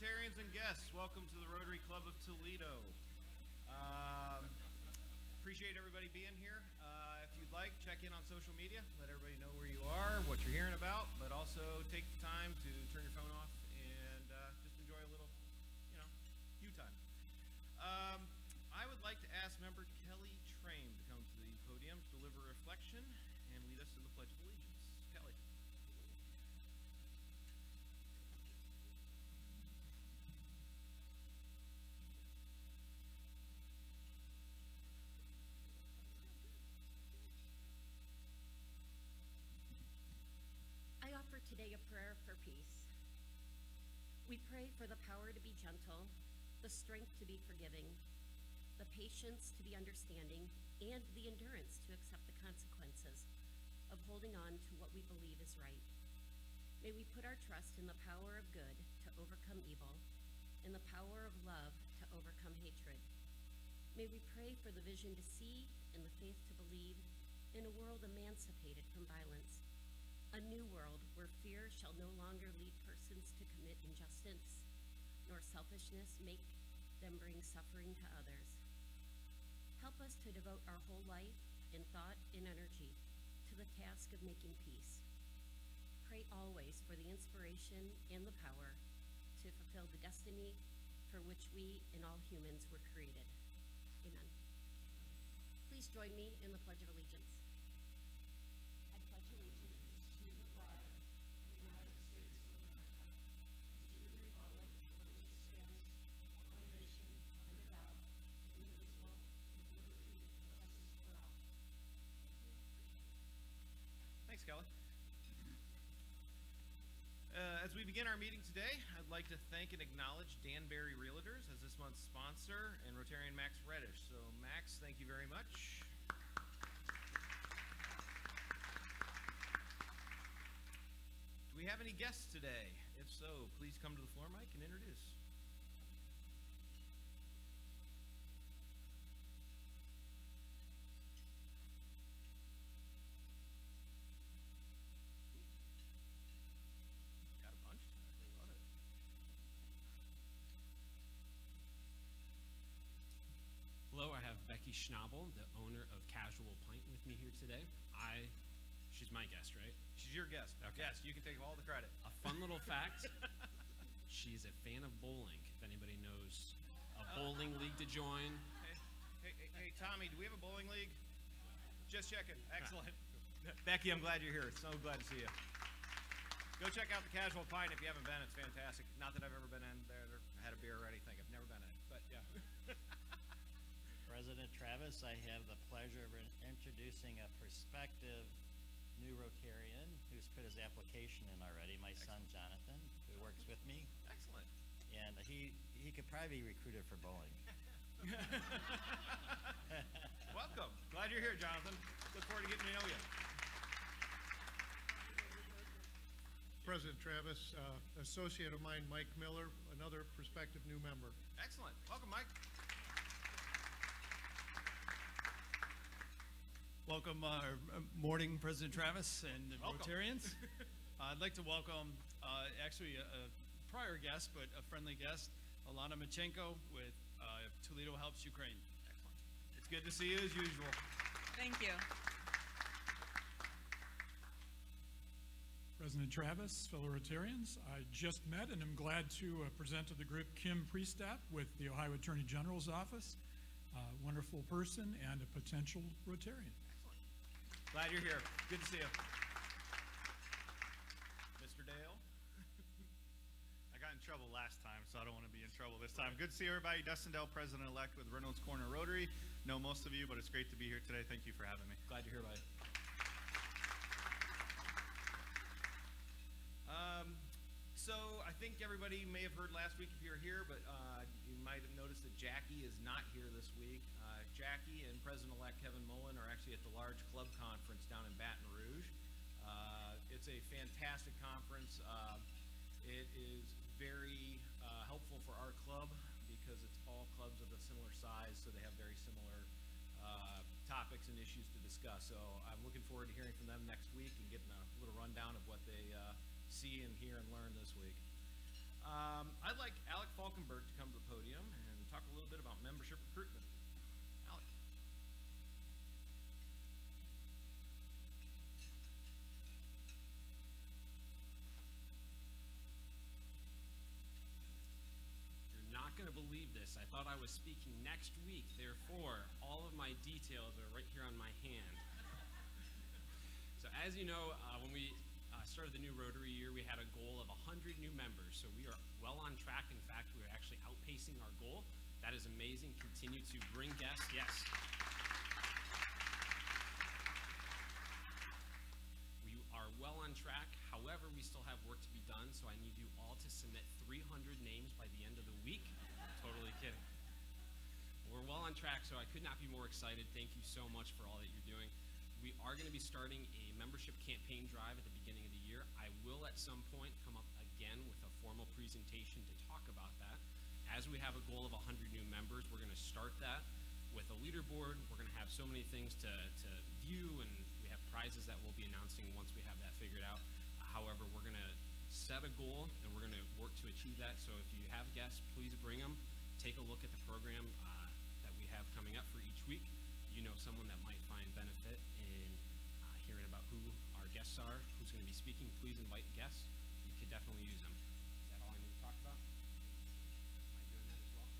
Rotarians and guests, welcome to the Rotary Club of Toledo. Appreciate everybody being here. If you'd like, check in on social media, let everybody know where you are, what you're hearing about, but also take the time to turn your phone off and just enjoy a little, you time. I would like to ask member Kelly Train to come to the podium to deliver a reflection and lead us in the Pledge of Allegiance. Kelly. I offer today a prayer for peace. We pray for the power to be gentle, the strength to be forgiving, the patience to be understanding, and the endurance to accept the consequences of holding on to what we believe is right. May we put our trust in the power of good to overcome evil, in the power of love to overcome hatred. May we pray for the vision to see and the faith to believe in a world emancipated from violence. A new world where fear shall no longer lead persons to commit injustice, nor selfishness make them bring suffering to others. Help us to devote our whole life in thought and energy to the task of making peace. Pray always for the inspiration and the power to fulfill the destiny for which we and all humans were created. Amen. Please join me in the Pledge of Allegiance. I pledge allegiance to the flag of the United States of America, to the republic for which it stands, one nation, under God, indivisible, with liberty and justice for all. Thanks, Kelly. As we begin our meeting today, I'd like to thank and acknowledge Danbury Realtors as this month's sponsor and Rotarian Max Reddish. So, Max, thank you very much. Do we have any guests today? If so, please come to the floor mic and introduce. Got a bunch? I love it. Hello, I have Becky Schnabel, the owner of Casual Pint, with me here today. She's my guest, right? She's your guest. Okay. Yes, you can take all the credit. A fun little fact, she's a fan of bowling. If anybody knows a bowling league to join. Hey, Tommy, do we have a bowling league? Just checking. Excellent. Becky, I'm glad you're here. So glad to see you. Go check out the Casual Pint if you haven't been. It's fantastic. Not that I've ever been in there or had a beer or anything. I've never been in it, but yeah. President Travis, I have the pleasure of introducing a prospective new Rotarian who's put his application in already, my son Jonathan, who works with me. Excellent. And he could probably be recruited for bowling. Welcome. Glad you're here, Jonathan. Look forward to getting to know you. President Travis, associate of mine, Mike Miller, another prospective new member. Excellent. Welcome, Mike. Welcome, morning, President Travis and the Welcome. Rotarians. I'd like to welcome actually a prior guest, but a friendly guest, Alana Machenko with Toledo Helps Ukraine. Excellent. It's good to see you as usual. Thank you. President Travis, fellow Rotarians, I just met and am glad to present to the group Kim Priestap with the Ohio Attorney General's Office. Wonderful person and a potential Rotarian. Excellent. Glad you're here. Good to see you. Mr. Dale. I got in trouble last time, so I don't want to be in trouble this time. Good to see everybody. Dustin Dell, President-elect with Reynolds Corner Rotary. Know most of you, but it's great to be here today. Thank you for having me. Glad you're here, buddy. So I think everybody may have heard last week if you were here, but you might have noticed that Jackie is not here this week. Jackie and President-elect Kevin Mullen are actually at the large club conference down in Baton Rouge. It's a fantastic conference. It is very helpful for our club because it's all clubs of a similar size, so they have very similar topics and issues to discuss. So I'm looking forward to hearing from them next week and getting a little rundown of what they see and hear and learn this week. I'd like Alec Falkenberg to come to the podium and talk a little bit about membership recruitment. Alec. You're not going to believe this. I thought I was speaking next week. Therefore, all of my details are right here on my hand. So as you know, when we started the new Rotary year, we had a goal of 100 new members. So we are well on track. In fact, we are actually outpacing our goal. That is amazing. Continue to bring guests. Yes. We are well on track. However, we still have work to be done. So I need you all to submit 300 names by the end of the week. Totally kidding. We're well on track, so I could not be more excited. Thank you so much for all that you're doing. We are going to be starting a membership campaign drive at the beginning of the year. I will at some point come up again with a formal presentation to talk about that. As we have a goal of 100 new members, we're going to start that with a leaderboard. We're going to have so many things to view, and we have prizes that we'll be announcing once we have that figured out. However, we're going to set a goal, and we're going to work to achieve that. So if you have guests, please bring them. Take a look at the program that we have coming up for each week. You know someone that might find benefit in hearing about who our guests are, who's going to be speaking. Please invite guests. You could definitely use them. Is that all I need to talk about? Am I doing that as well?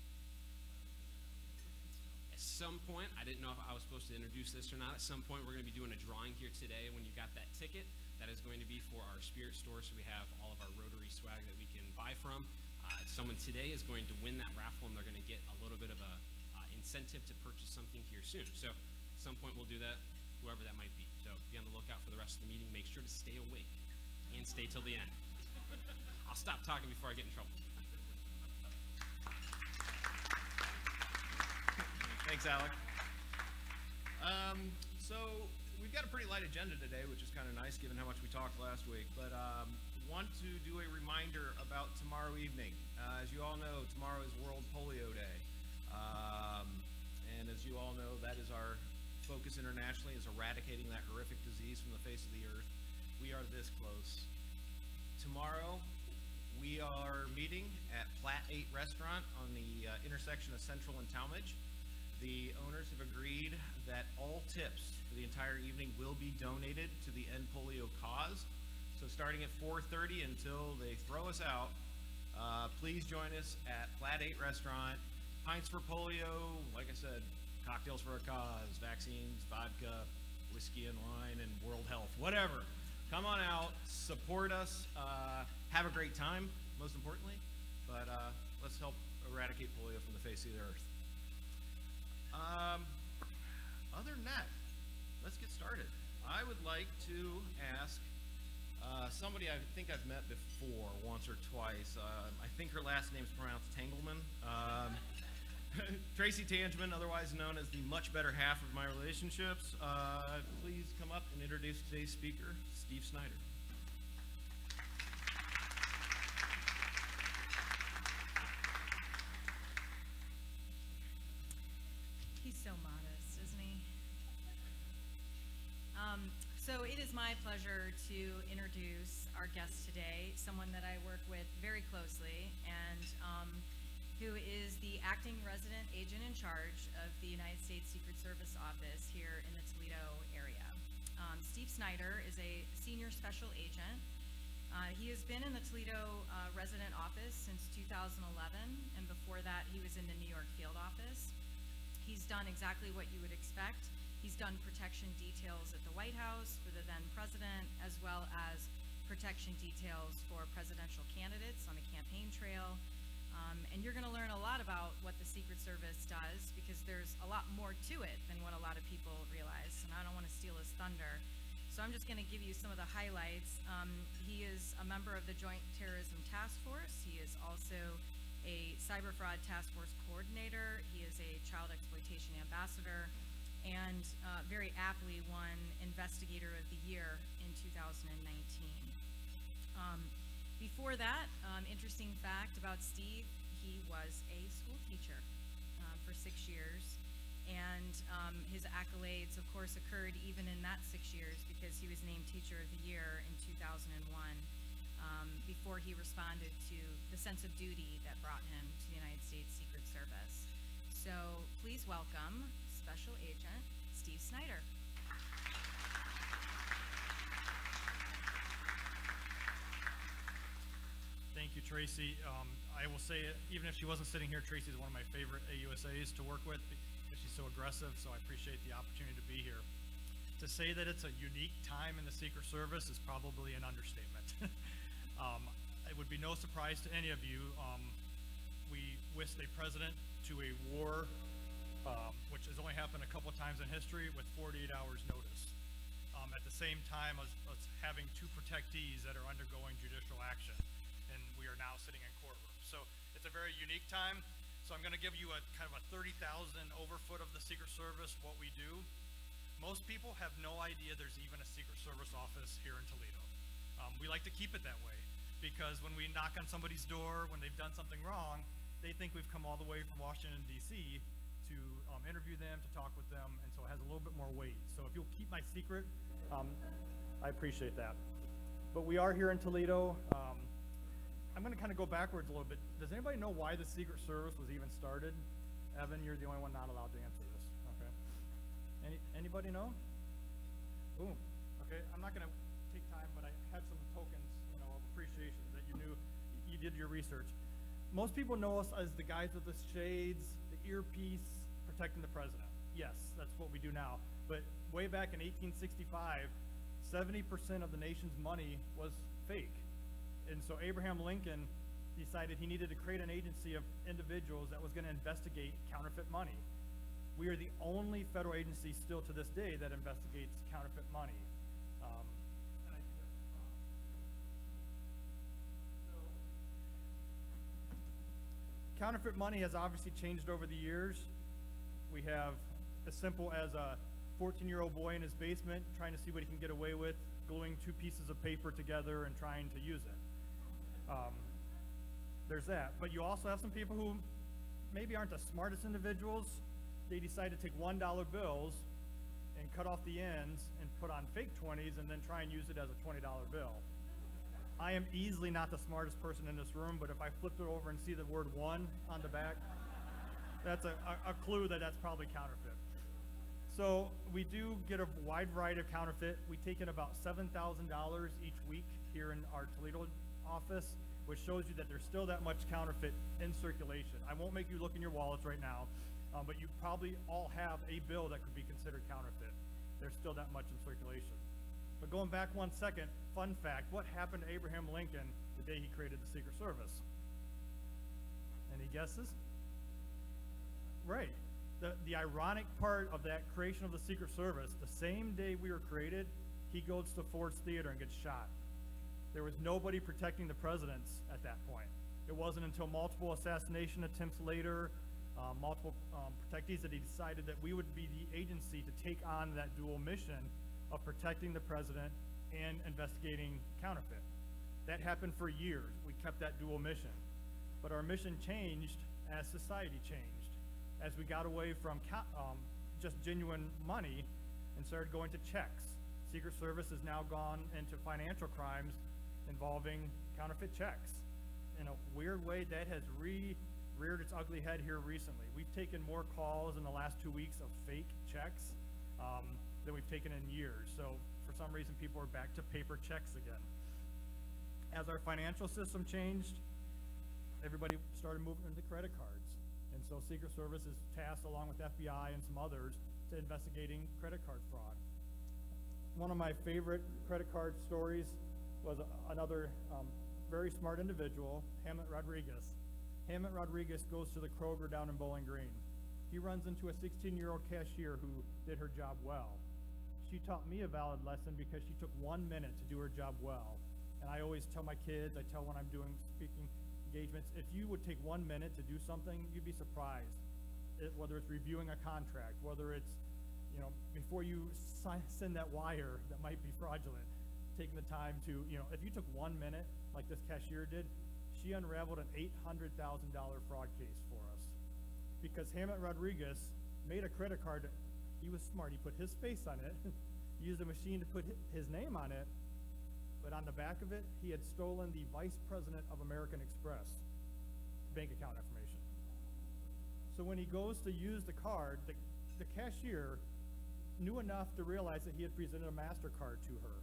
At some point, I didn't know if I was supposed to introduce this or not. At some point, we're going to be doing a drawing here today. When you got that ticket, that is going to be for our Spirit store. So we have all of our Rotary swag that we can buy from. Someone today is going to win that raffle, and they're going to get a little bit of a incentive to purchase something here soon. So at some point we'll do that, whoever that might be. So be on the lookout for the rest of the meeting. Make sure to stay awake and stay till the end. I'll stop talking before I get in trouble. Thanks, Alec. So we've got a pretty light agenda today, which is kind of nice given how much we talked last week. But want to do a reminder about tomorrow evening. As you all know, tomorrow is World Polio Day. And as you all know, that is our focus internationally, is eradicating that horrific disease from the face of the earth. We are this close. Tomorrow, we are meeting at Plat 8 Restaurant on the intersection of Central and Talmadge. The owners have agreed that all tips for the entire evening will be donated to the End Polio cause. So starting at 4:30 until they throw us out, please join us at Plat 8 Restaurant. Pints for polio, like I said, cocktails for a cause, vaccines, vodka, whiskey and wine, and world health, whatever. Come on out, support us, have a great time, most importantly, but let's help eradicate polio from the face of the earth. Other than that, let's get started. I would like to ask somebody I think I've met before once or twice. I think her last name's pronounced Tangleman. Tracy Tangeman, otherwise known as the much better half of my relationships. Please come up and introduce today's speaker, Steve Snyder. He's so modest, isn't he? So it is my pleasure to introduce our guest today, someone that I work with very closely, and who is the acting resident agent in charge of the United States Secret Service office here in the Toledo area. Steve Snyder is a senior special agent. He has been in the Toledo resident office since 2011, and before that he was in the New York field office. He's done exactly what you would expect. He's done protection details at the White House for the then president, as well as protection details for presidential candidates on the campaign trail. And you're going to learn a lot about what the Secret Service does, because there's a lot more to it than what a lot of people realize, and I don't want to steal his thunder. So I'm just going to give you some of the highlights. He is a member of the Joint Terrorism Task Force. He is also a Cyber Fraud Task Force Coordinator. He is a Child Exploitation Ambassador, and very aptly won Investigator of the Year in 2019. Before that, interesting fact about Steve, he was a school teacher for 6 years, and his accolades, of course, occurred even in that 6 years, because he was named Teacher of the Year in 2001. Before before he responded to the sense of duty that brought him to the United States Secret Service. So please welcome Special Agent Steve Snyder. Thank you, Tracy. I will say, even if she wasn't sitting here, Tracy is one of my favorite AUSAs to work with because she's so aggressive, so I appreciate the opportunity to be here. To say that it's a unique time in the Secret Service is probably an understatement. It would be no surprise to any of you. We whisked a president to a war, which has only happened a couple of times in history, with 48 hours notice. At the same time as having two protectees that are undergoing judicial action, and we are now sitting in courtrooms. So it's a very unique time. So I'm going to give you a kind of a 30,000 overfoot of the Secret Service, what we do. Most people have no idea there's even a Secret Service office here in Toledo. We like to keep it that way because when we knock on somebody's door, when they've done something wrong, they think we've come all the way from Washington, D.C. to interview them, to talk with them, and so it has a little bit more weight. So if you'll keep my secret, I appreciate that. But we are here in Toledo. I'm going to kind of go backwards a little bit. Does anybody know why the Secret Service was even started? Evan, you're the only one not allowed to answer this. Okay. Anybody know? Boom. Okay. I'm not going to take time, but I had some tokens, of appreciation that you knew you did your research. Most people know us as the guys with the shades, the earpiece, protecting the president. Yes, that's what we do now. But way back in 1865, 70% of the nation's money was fake. And so Abraham Lincoln decided he needed to create an agency of individuals that was going to investigate counterfeit money. We are the only federal agency still to this day that investigates counterfeit money. Counterfeit money has obviously changed over the years. We have as simple as a 14-year-old boy in his basement trying to see what he can get away with, gluing two pieces of paper together and trying to use it. There's that. But you also have some people who maybe aren't the smartest individuals. They decide to take $1 bills and cut off the ends and put on fake 20s and then try and use it as a $20 bill. I am easily not the smartest person in this room, but if I flipped it over and see the word one on the back, that's a clue that that's probably counterfeit. So we do get a wide variety of counterfeit. We take in about $7,000 each week here in our Toledo office, which shows you that there's still that much counterfeit in circulation. I won't make you look in your wallets right now, but you probably all have a bill that could be considered counterfeit. There's still that much in circulation. But going back 1 second, fun fact, what happened to Abraham Lincoln the day he created the Secret Service? Any guesses? Right. The ironic part of that creation of the Secret Service, the same day we were created, he goes to Ford's Theater and gets shot. There was nobody protecting the presidents at that point. It wasn't until multiple assassination attempts later, multiple protectees, that he decided that we would be the agency to take on that dual mission of protecting the president and investigating counterfeit. That happened for years. We kept that dual mission. But our mission changed as society changed, as we got away from just genuine money and started going to checks. Secret Service has now gone into financial crimes involving counterfeit checks. In a weird way, that has reared its ugly head here recently. We've taken more calls in the last 2 weeks of fake checks than we've taken in years. So for some reason, people are back to paper checks again. As our financial system changed, everybody started moving into credit cards. And so Secret Service is tasked, along with FBI and some others, to investigating credit card fraud. One of my favorite credit card stories was another very smart individual, Hammett Rodriguez. Hammett Rodriguez goes to the Kroger down in Bowling Green. He runs into a 16-year-old cashier who did her job well. She taught me a valid lesson because she took 1 minute to do her job well. And I always tell my kids, I tell when I'm doing speaking engagements, if you would take 1 minute to do something, you'd be surprised. Whether it's reviewing a contract, whether it's, before you send that wire that might be fraudulent, taking the time to, if you took 1 minute, like this cashier did, she unraveled an $800,000 fraud case for us. Because Hammett Rodriguez made a credit card. He was smart. He put his face on it, used a machine to put his name on it, but on the back of it, he had stolen the vice president of American Express bank account information. So when he goes to use the card, the cashier knew enough to realize that he had presented a MasterCard to her.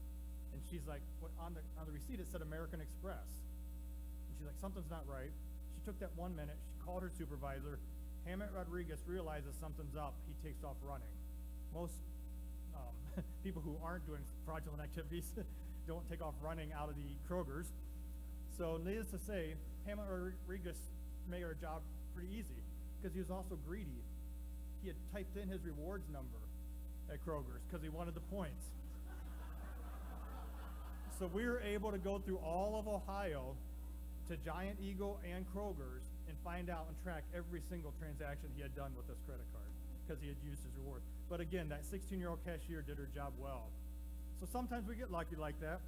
And she's like, what, on the receipt it said American Express. And she's like, something's not right. She took that 1 minute, she called her supervisor. Hammett Rodriguez realizes something's up, he takes off running. Most people who aren't doing fraudulent activities don't take off running out of the Kroger's. So needless to say, Hammett Rodriguez made our job pretty easy because he was also greedy. He had typed in his rewards number at Kroger's because he wanted the points. So we were able to go through all of Ohio to Giant Eagle and Kroger's and find out and track every single transaction he had done with this credit card because he had used his reward. But again, that 16-year-old cashier did her job well. So sometimes we get lucky like that.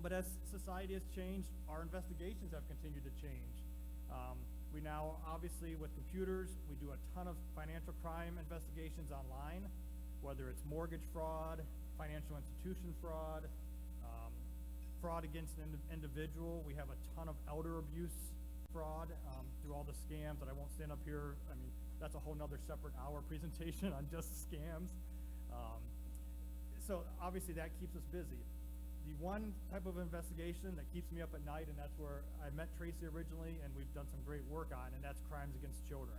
But as society has changed, our investigations have continued to change. We now, obviously, with computers, we do a ton of financial crime investigations online, whether it's mortgage fraud, financial institution fraud, fraud against an individual. We have a ton of elder abuse fraud through all the scams that I won't stand up here. I mean, that's a whole nother separate hour presentation on just scams. So obviously that keeps us busy. The one type of investigation that keeps me up at night, and that's where I met Tracy originally, and we've done some great work on, and that's crimes against children.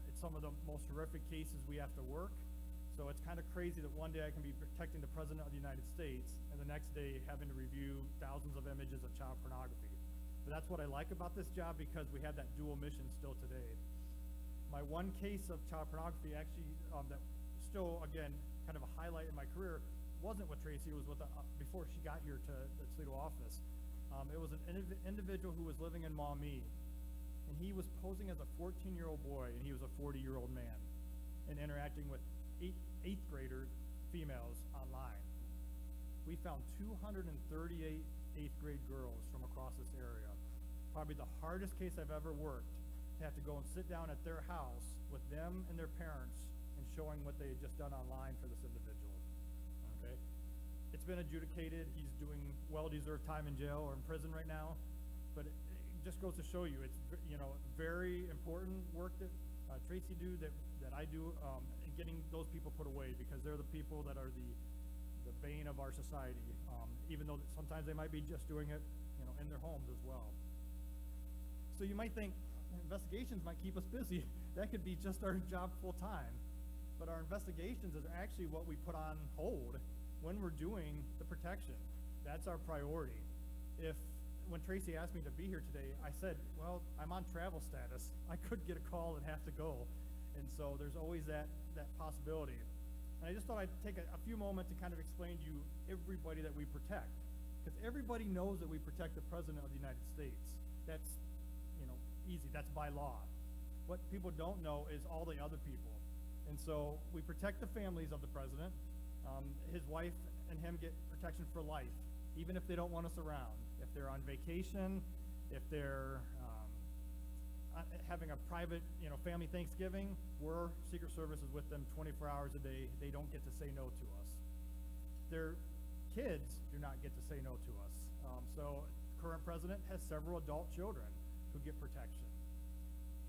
It's some of the most horrific cases we have to work. So it's kind of crazy that one day I can be protecting the President of the United States, and the next day having to review thousands of images of child pornography. But that's what I like about this job, because we have that dual mission still today. My one case of child pornography actually, that still, again, kind of a highlight in my career, wasn't with Tracy. It was with before she got here to the Toledo office. It was an individual who was living in Maumee, and he was posing as a 14-year-old boy, and he was a 40-year-old man, and interacting with eighth grader females online. We found 238 eighth grade girls from across this area. Probably the hardest case I've ever worked, to have to go and sit down at their house with them and their parents and showing what they had just done online for this individual. Okay? It's been adjudicated. He's doing well-deserved time in jail or in prison right now. But it just goes to show you, it's very important work that Tracy do, that I do, in getting those people put away, because they're the people that are the bane of our society. Even though sometimes they might be just doing it, in their homes as well. So you might think investigations might keep us busy. That could be just our job full time. But our investigations is actually what we put on hold when we're doing the protection. That's our priority. When Tracy asked me to be here today, I said, well, I'm on travel status. I could get a call and have to go. And so there's always that possibility. And I just thought I'd take a few moments to kind of explain to you everybody that we protect. Because everybody knows that we protect the President of the United States. That's, easy. That's by law. What people don't know is all the other people. And so we protect the families of the President. His wife and him get protection for life, even if they don't want us around. If they're on vacation, if they're having a private, family Thanksgiving, we're Secret Service is with them 24 hours a day. They don't get to say no to us. Their kids do not get to say no to us. So current president has several adult children who get protection.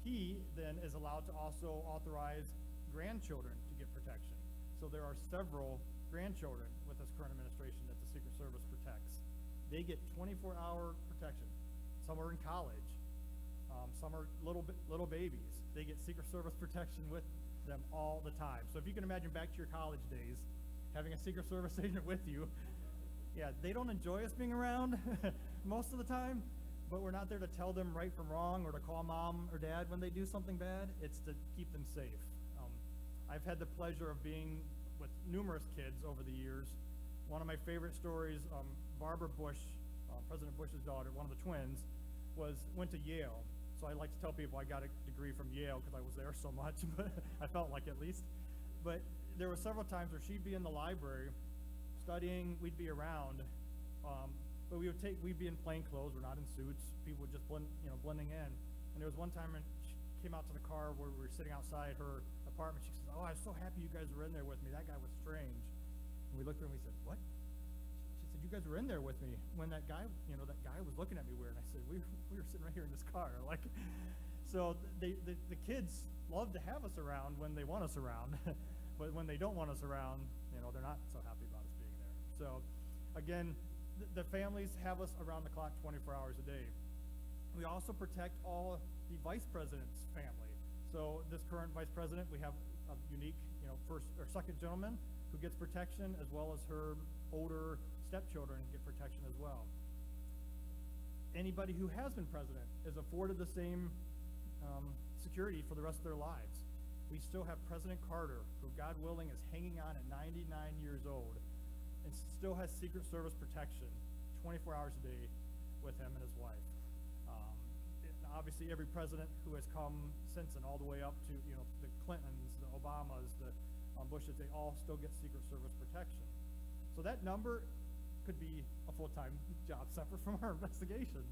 He then is allowed to also authorize grandchildren to get protection. So there are several grandchildren with this current administration that the Secret Service protects. They get 24-hour protection. Some are in college. Some are little babies. They get Secret Service protection with them all the time. So if you can imagine back to your college days, having a Secret Service agent with you, yeah, they don't enjoy us being around most of the time, but we're not there to tell them right from wrong or to call mom or dad when they do something bad. It's to keep them safe. I've had the pleasure of being with numerous kids over the years. One of my favorite stories, Barbara Bush, President Bush's daughter, one of the twins, went to Yale. So I like to tell people I got a degree from Yale because I was there so much, but I felt like at least. But there were several times where she'd be in the library studying, we'd be around, but we'd be in plain clothes, we're not in suits, people would just blending in. And there was one time when she came out to the car where we were sitting outside her apartment, she says, "Oh, I was so happy you guys were in there with me. That guy was strange." And we looked at her and we said, "What?" She said, said, you guys were in there with me when that guy was looking at me weird. And I said, we were sitting right here in this car. Like, so the kids love to have us around when they want us around, but when they don't want us around, they're not so happy about us being there. So, again, the families have us around the clock 24 hours a day. We also protect all the vice president's family. So this current vice president, we have a unique, first or second gentleman who gets protection, as well as her older stepchildren get protection as well. Anybody who has been president is afforded the same security for the rest of their lives. We still have President Carter, who, God willing, is hanging on at 99 years old and still has Secret Service protection 24 hours a day with him and his wife. Obviously, every president who has come since and all the way up to, the Clintons, the Obamas, the Bushes, they all still get Secret Service protection. So that number could be a full-time job separate from our investigations.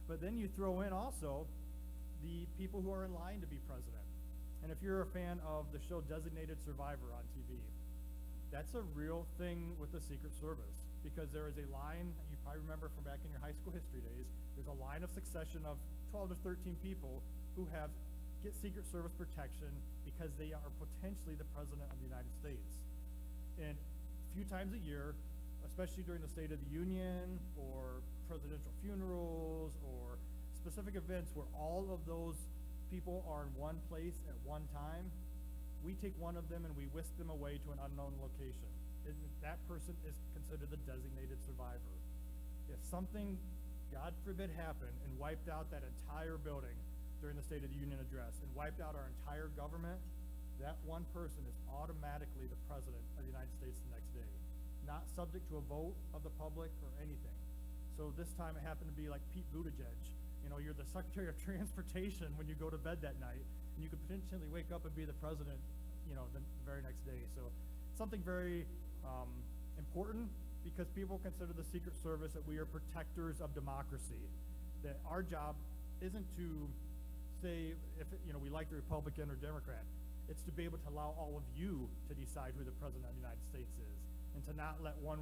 But then you throw in also the people who are in line to be president. And if you're a fan of the show Designated Survivor on TV, that's a real thing with the Secret Service, because there is a line, you probably remember from back in your high school history days, there's a line of succession of 12 to 13 people who get Secret Service protection because they are potentially the President of the United States. And a few times a year, especially during the State of the Union or presidential funerals or specific events where all of those people are in one place at one time, we take one of them and we whisk them away to an unknown location. And that person is considered the designated survivor. If something, God forbid, happened and wiped out that entire building during the State of the Union address and wiped out our entire government, that one person is automatically the President of the United States the next day, not subject to a vote of the public or anything. So this time it happened to be like Pete Buttigieg. You're the Secretary of Transportation when you go to bed that night, and you could potentially wake up and be the President, the very next day. So something very important, because people consider the Secret Service that we are protectors of democracy, that our job isn't to say if we like the Republican or Democrat. It's to be able to allow all of you to decide who the President of the United States is, and to not let one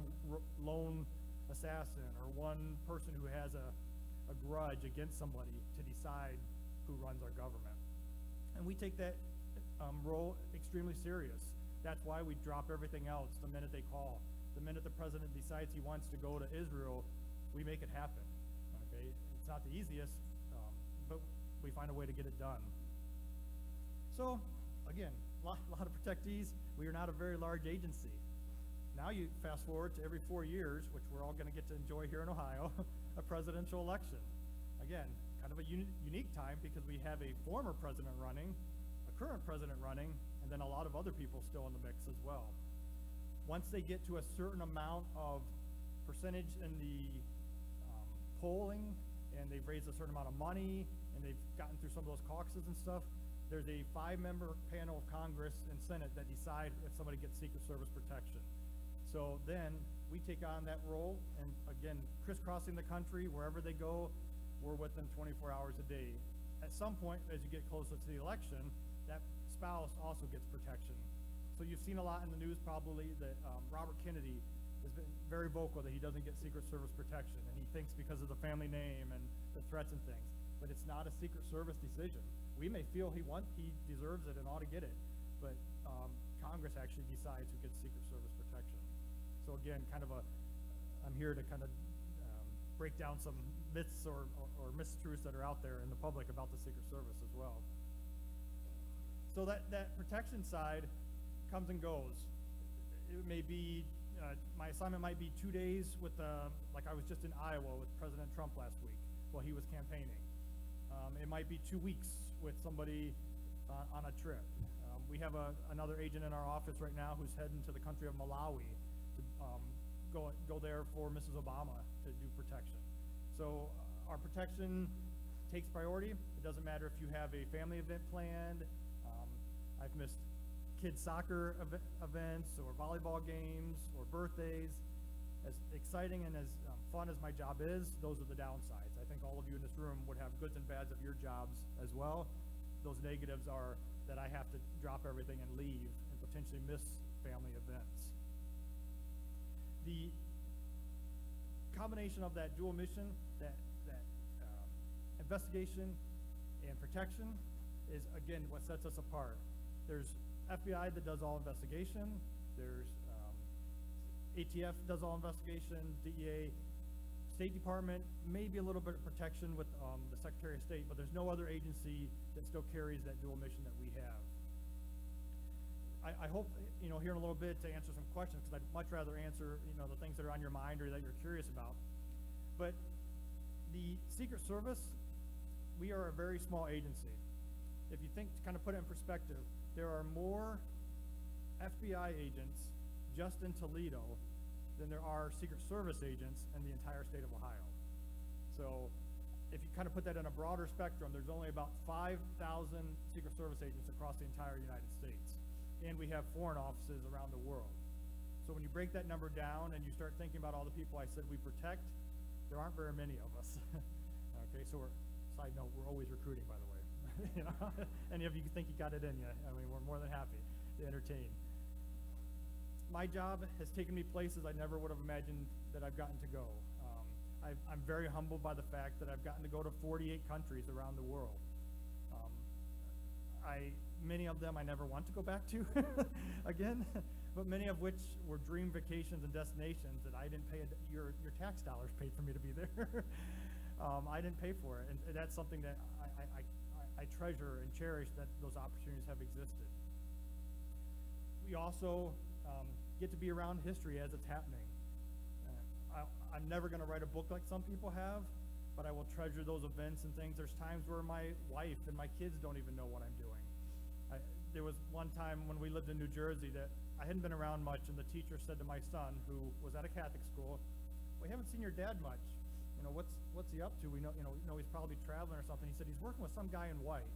lone assassin or one person who has a grudge against somebody to decide who runs our government. And we take that role extremely serious. That's why we drop everything else the minute they call. The minute the president decides he wants to go to Israel, we make it happen. Okay, it's not the easiest, but we find a way to get it done. So, again, a lot of protectees. We are not a very large agency. Now you fast forward to every 4 years, which we're all going to get to enjoy here in Ohio, a presidential election. Again, kind of a unique time, because we have a former president running, a current president running, and then a lot of other people still in the mix as well. Once they get to a certain amount of percentage in the polling, and they've raised a certain amount of money, and they've gotten through some of those caucuses and stuff, there's a 5-member panel of Congress and Senate that decide if somebody gets Secret Service protection. So then we take on that role, and again, crisscrossing the country, wherever they go, we're with them 24 hours a day. At some point, as you get closer to the election, that spouse also gets protection. So you've seen a lot in the news probably that Robert Kennedy has been very vocal that he doesn't get Secret Service protection, and he thinks because of the family name and the threats and things. But it's not a Secret Service decision. We may feel he deserves it and ought to get it, but Congress actually decides who gets Secret Service protection. So again, I'm here to kind of break down some myths or mistruths that are out there in the public about the Secret Service as well. So that protection side comes and goes. It may be, my assignment might be 2 days with, like I was just in Iowa with President Trump last week while he was campaigning. It might be 2 weeks with somebody on a trip. We have another agent in our office right now who's heading to the country of Malawi to go there for Mrs. Obama to do protection. So our protection takes priority. It doesn't matter if you have a family event planned. I've missed kids soccer events or volleyball games or birthdays. As exciting and as fun as my job is, those are the downsides. I think all of you in this room would have goods and bads of your jobs as well. Those negatives are that I have to drop everything and leave and potentially miss family events. The combination of that dual mission, that investigation and protection is, again, what sets us apart. There's FBI that does all investigation. There's ATF does all investigation, DEA, State Department, maybe a little bit of protection with the Secretary of State, but there's no other agency that still carries that dual mission that we have. I hope, here in a little bit to answer some questions, because I'd much rather answer, the things that are on your mind or that you're curious about. But the Secret Service, we are a very small agency. If you think, to kind of put it in perspective, there are more FBI agents just in Toledo than there are Secret Service agents in the entire state of Ohio. So if you kind of put that in a broader spectrum, there's only about 5,000 Secret Service agents across the entire United States. And we have foreign offices around the world. So when you break that number down and you start thinking about all the people I said we protect, there aren't very many of us. Okay, so side note, we're always recruiting, by the way. Any of you think you got it in you, we're more than happy to entertain. My job has taken me places I never would have imagined that I've gotten to go. I'm very humbled by the fact that I've gotten to go to 48 countries around the world. Many of them I never want to go back to again, but many of which were dream vacations and destinations that I didn't pay, your tax dollars paid for me to be there. I didn't pay for it, and that's something that I treasure and cherish, that those opportunities have existed. We also get to be around history as it's happening. I'm never going to write a book like some people have, but I will treasure those events and things. There's times where my wife and my kids don't even know what I'm doing. There was one time when we lived in New Jersey that I hadn't been around much, and the teacher said to my son, who was at a Catholic school, "We haven't seen your dad much. What's he up to? We know he's probably traveling or something." He said, "He's working with some guy in white."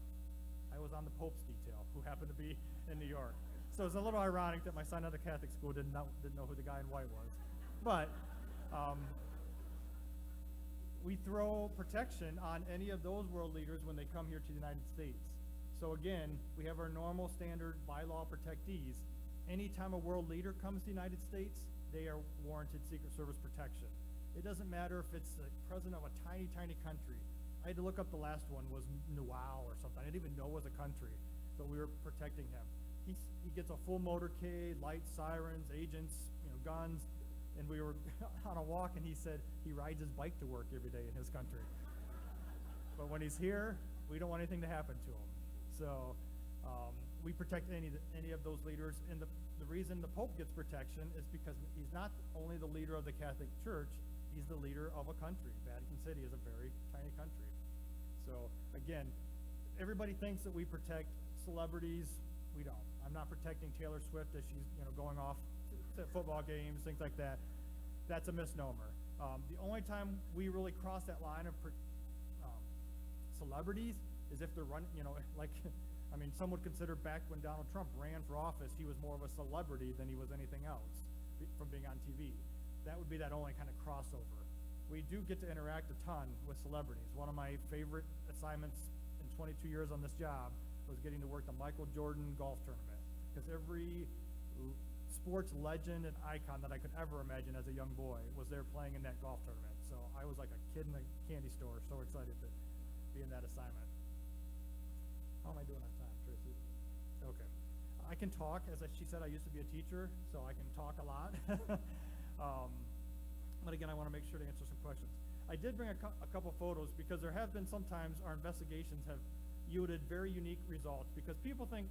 I was on the Pope's detail, who happened to be in New York. So it's a little ironic that my son at a Catholic school didn't know who the guy in white was. But we throw protection on any of those world leaders when they come here to the United States. So again, we have our normal standard bylaw protectees. Anytime a world leader comes to the United States, they are warranted Secret Service protection. It doesn't matter if it's the president of a tiny, tiny country. I had to look up the last one, was Nuau or something. I didn't even know it was a country, but we were protecting him. He gets a full motorcade, lights, sirens, agents, guns, and we were on a walk, and he said he rides his bike to work every day in his country. But when he's here, we don't want anything to happen to him. So we protect any of those leaders, and the reason the Pope gets protection is because he's not only the leader of the Catholic Church, he's the leader of a country. Vatican City is a very tiny country. So again, everybody thinks that we protect celebrities. We don't. I'm not protecting Taylor Swift as she's going off to football games, things like that. That's a misnomer. The only time we really cross that line of celebrities is if they're running, some would consider back when Donald Trump ran for office, he was more of a celebrity than he was anything else from being on TV. That would be that only kind of crossover. We do get to interact a ton with celebrities. One of my favorite assignments in 22 years on this job was getting to work the Michael Jordan golf tournament, because every sports legend and icon that I could ever imagine as a young boy was there playing in that golf tournament. So I was like a kid in a candy store, so excited to be in that assignment. How am I doing on time, Tracy? Okay. I can talk. She said, I used to be a teacher, so I can talk a lot. But again, I want to make sure to answer some questions. I did bring a couple photos, because there have been sometimes our investigations have yielded very unique results, because people think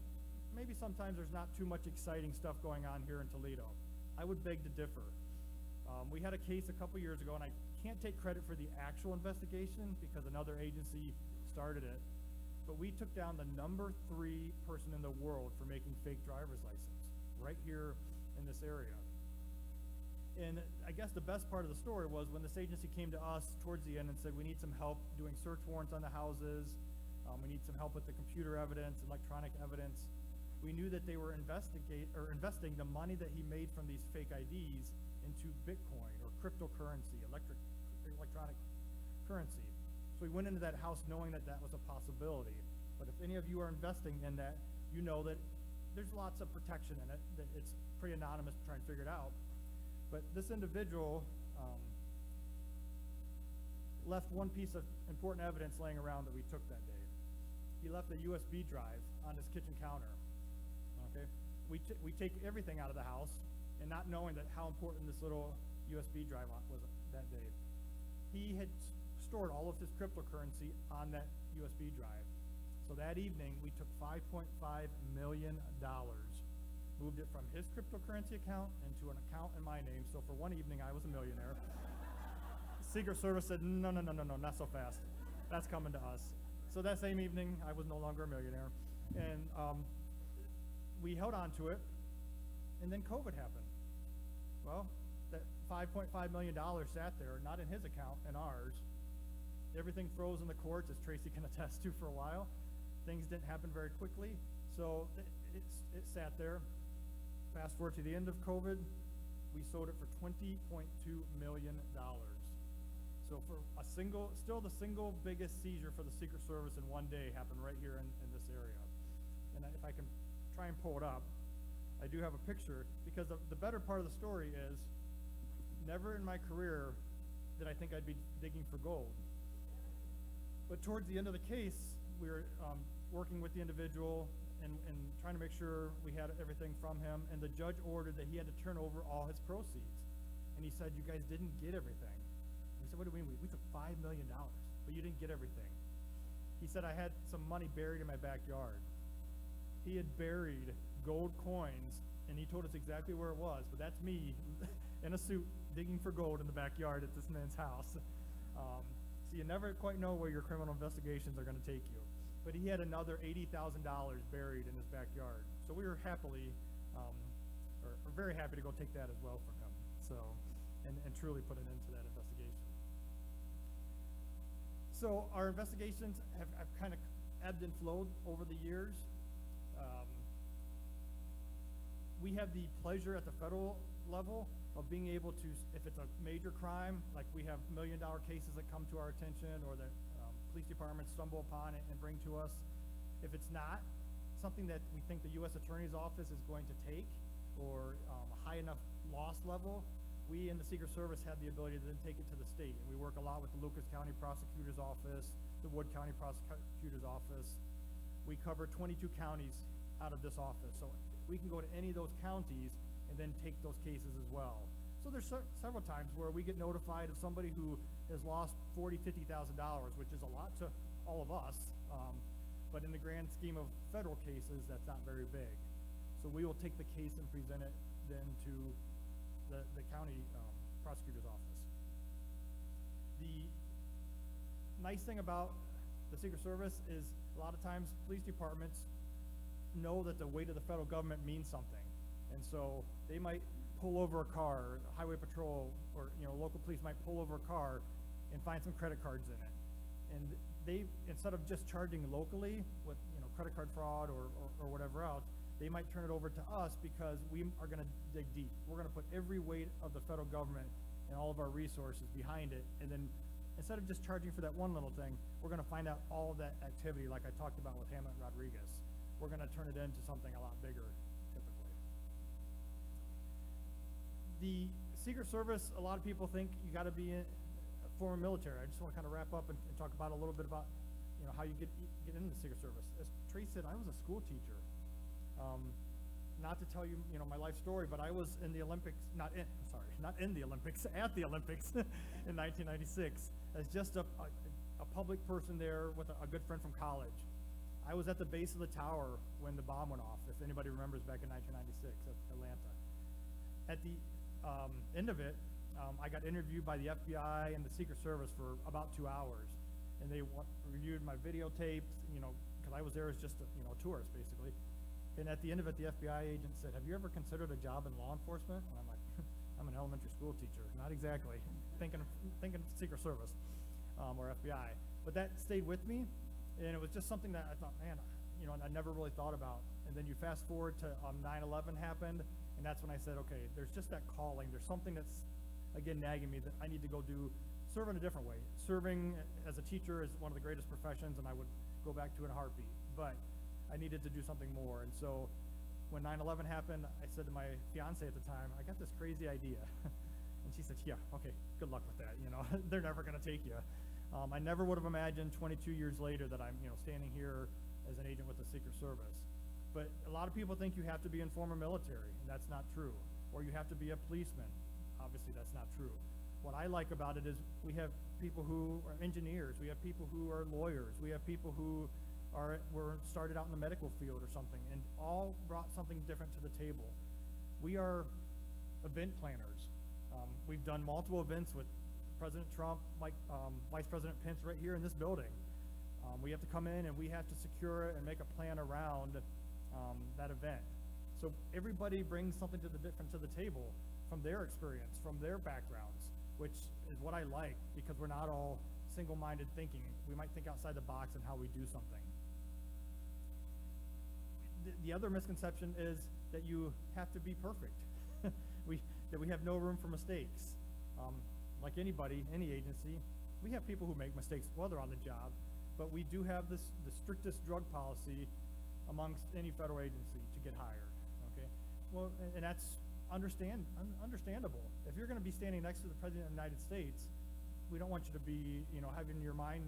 maybe sometimes there's not too much exciting stuff going on here in Toledo. I would beg to differ. We had a case a couple years ago, and I can't take credit for the actual investigation because another agency started it, but we took down the #3 person in the world for making fake driver's license right here in this area. And I guess the best part of the story was when this agency came to us towards the end and said, we need some help doing search warrants on the houses, we need some help with the computer evidence, electronic evidence. We knew that they were investing the money that he made from these fake IDs into Bitcoin or cryptocurrency, electronic currency. So we went into that house knowing that that was a possibility. But if any of you are investing in that, you know that there's lots of protection in it, that it's pretty anonymous to try and figure it out. But this individual left one piece of important evidence laying around that we took that day. He left a USB drive on his kitchen counter. Okay, we take everything out of the house, and not knowing that how important this little USB drive was that day. He had stored all of his cryptocurrency on that USB drive. So that evening, we took $5.5 million, moved it from his cryptocurrency account into an account in my name. So for one evening, I was a millionaire. Secret Service said, no, not so fast. That's coming to us. So that same evening, I was no longer a millionaire. And we held on to it, and then COVID happened. Well, that $5.5 million sat there, not in his account, in ours. Everything froze in the courts, as Tracy can attest to, for a while. Things didn't happen very quickly, so it sat there. Fast forward to the end of COVID, we sold it for $20.2 million. So for still the single biggest seizure for the Secret Service in one day happened right here in this area. And if I can try and pull it up, I do have a picture, because the better part of the story is, never in my career did I think I'd be digging for gold. But towards the end of the case, we were working with the individual and trying to make sure we had everything from him, and the judge ordered that he had to turn over all his proceeds. And he said, you guys didn't get everything. And we said, what do you mean? We took $5 million, but you didn't get everything. He said, I had some money buried in my backyard. He had buried gold coins, and he told us exactly where it was, but that's me in a suit digging for gold in the backyard at this man's house. So you never quite know where your criminal investigations are going to take you. But he had another $80,000 buried in his backyard. So we were or very happy to go take that as well from him. So, and truly put an end to that investigation. So our investigations have kind of ebbed and flowed over the years. We have the pleasure at the federal level of being able to, if it's a major crime, like we have $1 million cases that come to our attention, or that police departments stumble upon it and bring to us. If it's not something that we think the U.S. Attorney's Office is going to take, or a high enough loss level, we in the Secret Service have the ability to then take it to the state. And we work a lot with the Lucas County Prosecutor's Office, the Wood County Prosecutor's Office. We cover 22 counties out of this office. So we can go to any of those counties and then take those cases as well. So there's several times where we get notified of somebody who has lost $40,000, $50,000, which is a lot to all of us. But in the grand scheme of federal cases, that's not very big. So we will take the case and present it then to the county prosecutor's office. The nice thing about the Secret Service is a lot of times police departments know that the weight of the federal government means something. And so they might pull over a car, highway patrol, or local police might pull over a car and find some credit cards in it. And they, instead of just charging locally with credit card fraud or whatever else, they might turn it over to us because we are going to dig deep. We're going to put every weight of the federal government and all of our resources behind it. And then instead of just charging for that one little thing, we're going to find out all of that activity like I talked about with Hamlet Rodriguez. We're going to turn it into something a lot bigger, typically. The Secret Service, a lot of people think you got to be a former military. I just want to kind of wrap up and talk about a little bit about how you get into the Secret Service. As Trace said, I was a school teacher. Not to tell you, my life story, but I was in the Olympics, not in the Olympics, at the Olympics in 1996 as just a public person there with a good friend from college. I was at the base of the tower when the bomb went off, if anybody remembers back in 1996 at Atlanta. At the end of it, I got interviewed by the FBI and the Secret Service for about 2 hours. And they reviewed my videotapes, because I was there as just a tourist, basically. And at the end of it, the FBI agent said, have you ever considered a job in law enforcement? And I'm like, I'm an elementary school teacher. Not exactly. Thinking Secret Service or FBI. But that stayed with me. And it was just something that I thought, man, I never really thought about. And then you fast forward to 9/11 happened. And that's when I said, okay, there's just that calling. There's something that's, again, nagging me that I need to go serve in a different way. Serving as a teacher is one of the greatest professions, and I would go back to it in a heartbeat. But I needed to do something more. And so when 9/11 happened, I said to my fiance at the time, I got this crazy idea. And she said, yeah, okay, good luck with that. They're never going to take you. I never would have imagined 22 years later that I'm, standing here as an agent with the Secret Service. But a lot of people think you have to be in former military, and that's not true. Or you have to be a policeman. Obviously, that's not true. What I like about it is we have people who are engineers, we have people who are lawyers, we have people who were started out in the medical field or something, and all brought something different to the table. We are event planners. We've done multiple events with President Trump, Vice President Pence right here in this building. We have to come in and we have to secure it and make a plan around that event. So everybody brings something different to the table from their experience, from their backgrounds, which is what I like, because we're not all single-minded thinking. We might think outside the box in how we do something. The other misconception is that you have to be perfect. That we have no room for mistakes. Like anybody, any agency, we have people who make mistakes while they're on the job, but we do have the strictest drug policy amongst any federal agency to get hired, okay? Well, and that's understandable. If you're gonna be standing next to the President of the United States, we don't want you to be, having your mind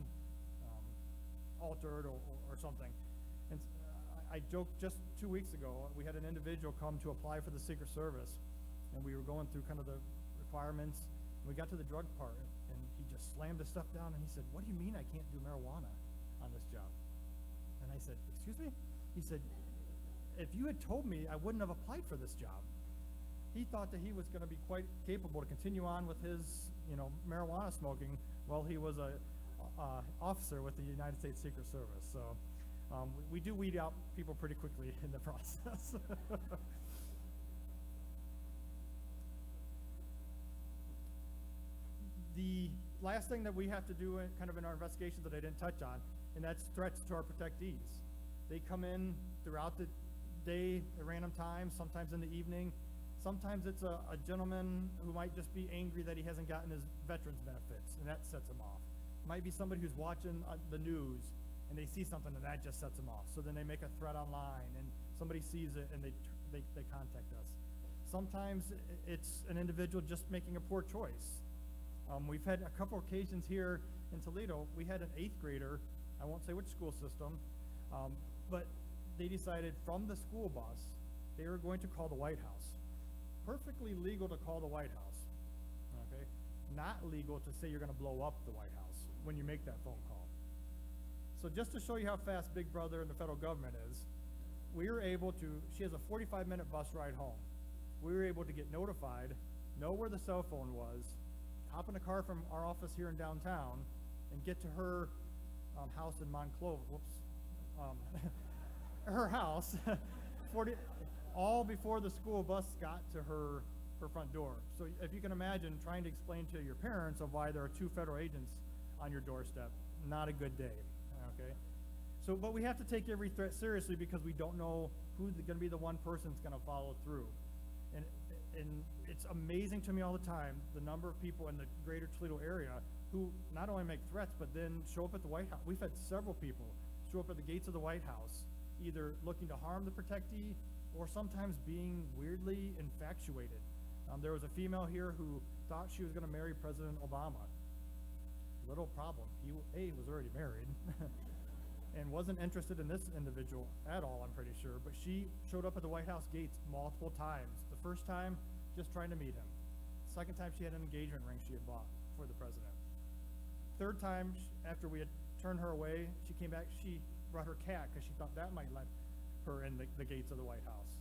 altered or something. And I joked just 2 weeks ago, we had an individual come to apply for the Secret Service, and we were going through kind of the requirements. We got to the drug part, and he just slammed his stuff down, and he said, "What do you mean I can't do marijuana on this job?" And I said, "Excuse me?" He said, "If you had told me, I wouldn't have applied for this job." He thought that he was going to be quite capable to continue on with his, marijuana smoking while he was a officer with the United States Secret Service. So we do weed out people pretty quickly in the process. The last thing that we have to do in our investigations that I didn't touch on, and that's threats to our protectees. They come in throughout the day at random times, sometimes in the evening. Sometimes it's a gentleman who might just be angry that he hasn't gotten his veterans benefits, and that sets him off. It might be somebody who's watching the news, and they see something, and that just sets them off. So then they make a threat online, and somebody sees it, and they contact us. Sometimes it's an individual just making a poor choice. We've had a couple occasions here in Toledo. We had an 8th grader, I won't say which school system, but they decided from the school bus they were going to call the White House. Perfectly legal to call the White House, okay? Not legal to say you're going to blow up the White House when you make that phone call. So just to show you how fast Big Brother and the federal government is, we were able to, she has a 45-minute bus ride home. We were able to get notified, know where the cell phone was, hop in a car from our office here in downtown, and get to her house in Monclova. Whoops. Her house, all before the school bus got to her front door. So if you can imagine trying to explain to your parents of why there are 2 federal agents on your doorstep, not a good day, okay? So, but we have to take every threat seriously because we don't know who's going to be the one person that's going to follow through. And it's amazing to me all the time, the number of people in the greater Toledo area who not only make threats, but then show up at the White House. We've had several people show up at the gates of the White House, either looking to harm the protectee or sometimes being weirdly infatuated. There was a female here who thought she was going to marry President Obama. Little problem. He was already married and wasn't interested in this individual at all, I'm pretty sure. But she showed up at the White House gates multiple times. The first time, just trying to meet him. Second time, she had an engagement ring she had bought for the president. Third time, after we had turned her away, she came back. She brought her cat because she thought that might let her in the gates of the White House.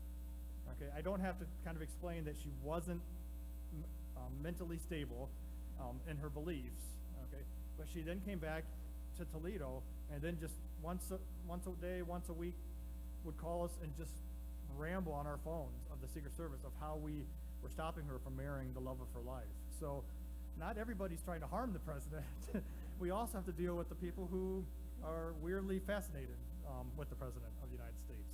Okay, I don't have to kind of explain that she wasn't mentally stable in her beliefs. Okay, but she then came back to Toledo, and then just once a day, once a week, would call us and just ramble on our phones of the Secret Service of how we were stopping her from marrying the love of her life. So not everybody's trying to harm the president. We also have to deal with the people who are weirdly fascinated with the president of the United States.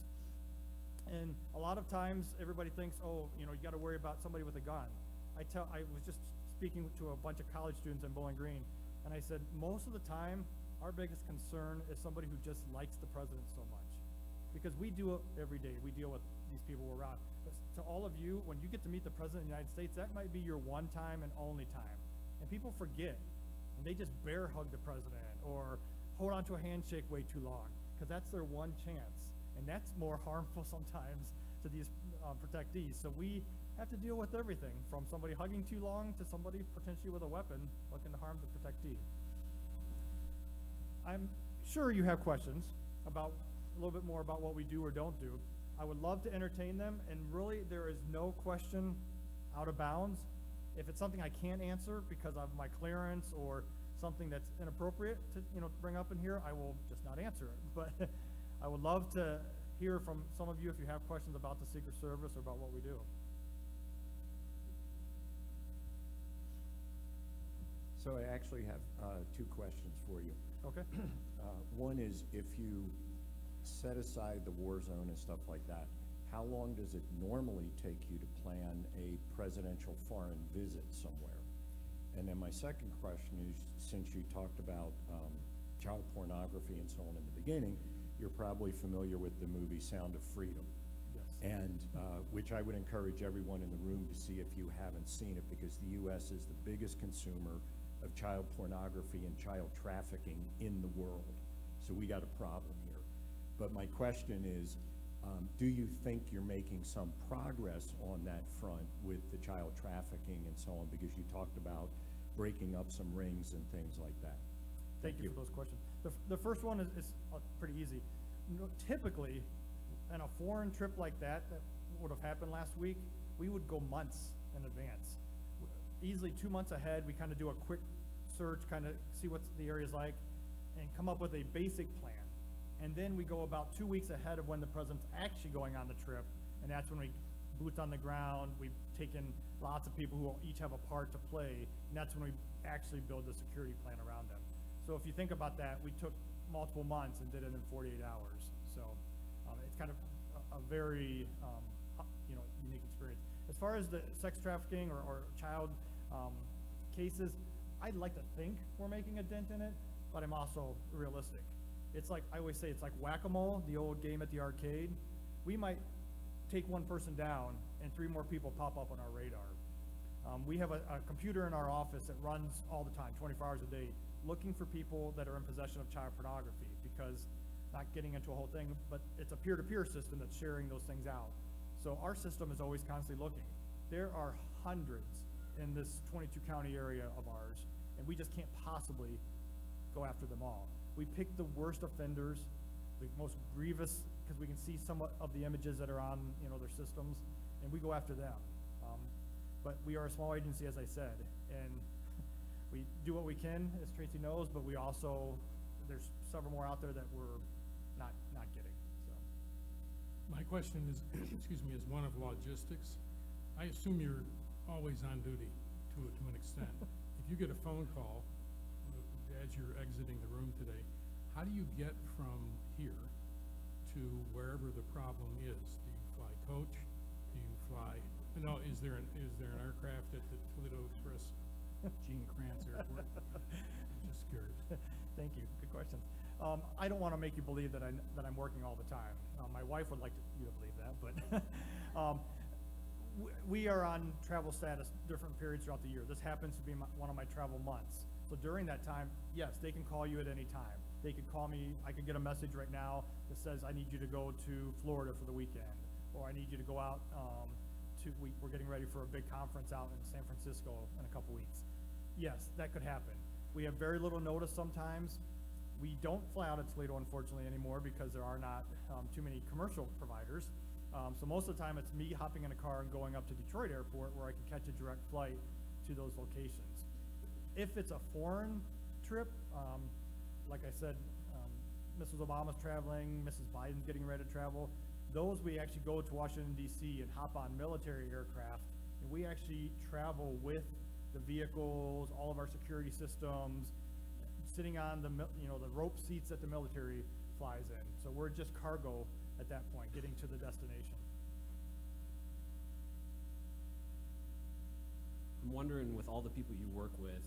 And a lot of times everybody thinks, oh, you got to worry about somebody with a gun. I was just speaking to a bunch of college students in Bowling Green, and I said, most of the time, our biggest concern is somebody who just likes the president so much. Because we do it every day. We deal with these people we're around. But to all of you, when you get to meet the president of the United States, that might be your one time and only time. And people forget and they just bear hug the president or hold on to a handshake way too long, because that's their one chance. And that's more harmful sometimes to these protectees. So we have to deal with everything, from somebody hugging too long to somebody potentially with a weapon looking to harm the protectee. I'm sure you have questions about a little bit more about what we do or don't do. I would love to entertain them, and really there is no question out of bounds. If it's something I can't answer because of my clearance or something that's inappropriate to bring up in here, I will just not answer it. But I would love to hear from some of you if you have questions about the Secret Service or about what we do. So I actually have two questions for you. Okay. One is, if you set aside the war zone and stuff like that, how long does it normally take you to plan a presidential foreign visit somewhere? And then my second question is, since you talked about child pornography and so on in the beginning, you're probably familiar with the movie Sound of Freedom. Yes. And which I would encourage everyone in the room to see if you haven't seen it, because the U.S. is the biggest consumer of child pornography and child trafficking in the world. So we got a problem here. But my question is, do you think you're making some progress on that front with the child trafficking and so on? Because you talked about breaking up some rings and things like that. Thank you for those questions. The first one is pretty easy. Typically, on a foreign trip like that would have happened last week, we would go months in advance. Easily 2 months ahead, we kind of do a quick search, kind of see what the area's like, and come up with a basic plan. And then we go about 2 weeks ahead of when the president's actually going on the trip, and that's when we boots on the ground. We've taken lots of people who will each have a part to play, and that's when we actually build the security plan around them. So if you think about that, we took multiple months and did it in 48 hours. So it's kind of a very unique experience. As far as the sex trafficking or child cases, I'd like to think we're making a dent in it, but I'm also realistic. It's like, I always say, it's like whack-a-mole, the old game at the arcade. We might take one person down and 3 more people pop up on our radar. We have a computer in our office that runs all the time, 24 hours a day, looking for people that are in possession of child pornography, because, not getting into a whole thing, but it's a peer-to-peer system that's sharing those things out. So our system is always constantly looking. There are hundreds in this 22 county area of ours, and we just can't possibly go after them all. We pick the worst offenders, the most grievous, because we can see somewhat of the images that are on their systems, and we go after them. But we are a small agency, as I said, and we do what we can, as Tracy knows, but we also, there's several more out there that we're not getting. So. My question is, excuse me, is one of logistics. I assume you're always on duty to an extent. If you get a phone call as you're exiting the room today, how do you get from here to wherever the problem is? Do you fly coach? Do you fly? No, is there an aircraft at the Toledo Express Gene Kranz Airport? I'm just curious. Thank you. Good questions. I don't want to make you believe that I'm working all the time. My wife would like you to believe that, but we are on travel status different periods throughout the year. This happens to be one of my travel months. So during that time, yes, they can call you at any time. They could call me. I could get a message right now that says, I need you to go to Florida for the weekend, or I need you to go out we're getting ready for a big conference out in San Francisco in a couple weeks. Yes, that could happen. We have very little notice sometimes. We don't fly out of Toledo, unfortunately, anymore, because there are not too many commercial providers. So most of the time, it's me hopping in a car and going up to Detroit Airport, where I can catch a direct flight to those locations. If it's a foreign trip, like I said, Mrs. Obama's traveling, Mrs. Biden's getting ready to travel, those we actually go to Washington, D.C. and hop on military aircraft, and we actually travel with the vehicles, all of our security systems, sitting on the rope seats that the military flies in. So we're just cargo at that point, getting to the destination. I'm wondering, with all the people you work with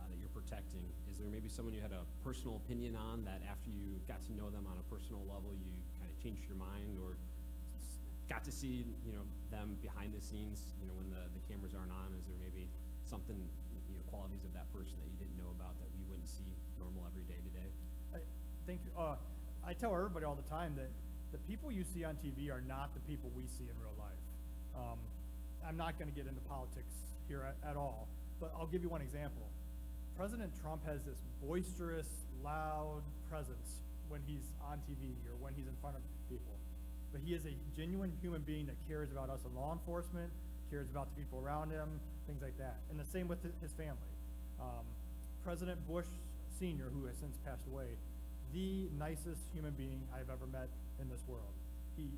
that you're protecting, is there maybe someone you had a personal opinion on that after you got to know them on a personal level, you kind of changed your mind, or got to see them behind the scenes when the cameras aren't on? Is there maybe something qualities of that person that you didn't know about that we wouldn't see normal every day to day? Thank you. I tell everybody all the time that the people you see on TV are not the people we see in real life. I'm not going to get into politics here at all, but I'll give you one example. President Trump has this boisterous, loud presence when he's on TV or when he's in front of people. But he is a genuine human being that cares about us in law enforcement, cares about the people around him, things like that. And the same with his family. President Bush Sr., who has since passed away, the nicest human being I've ever met in this world. He,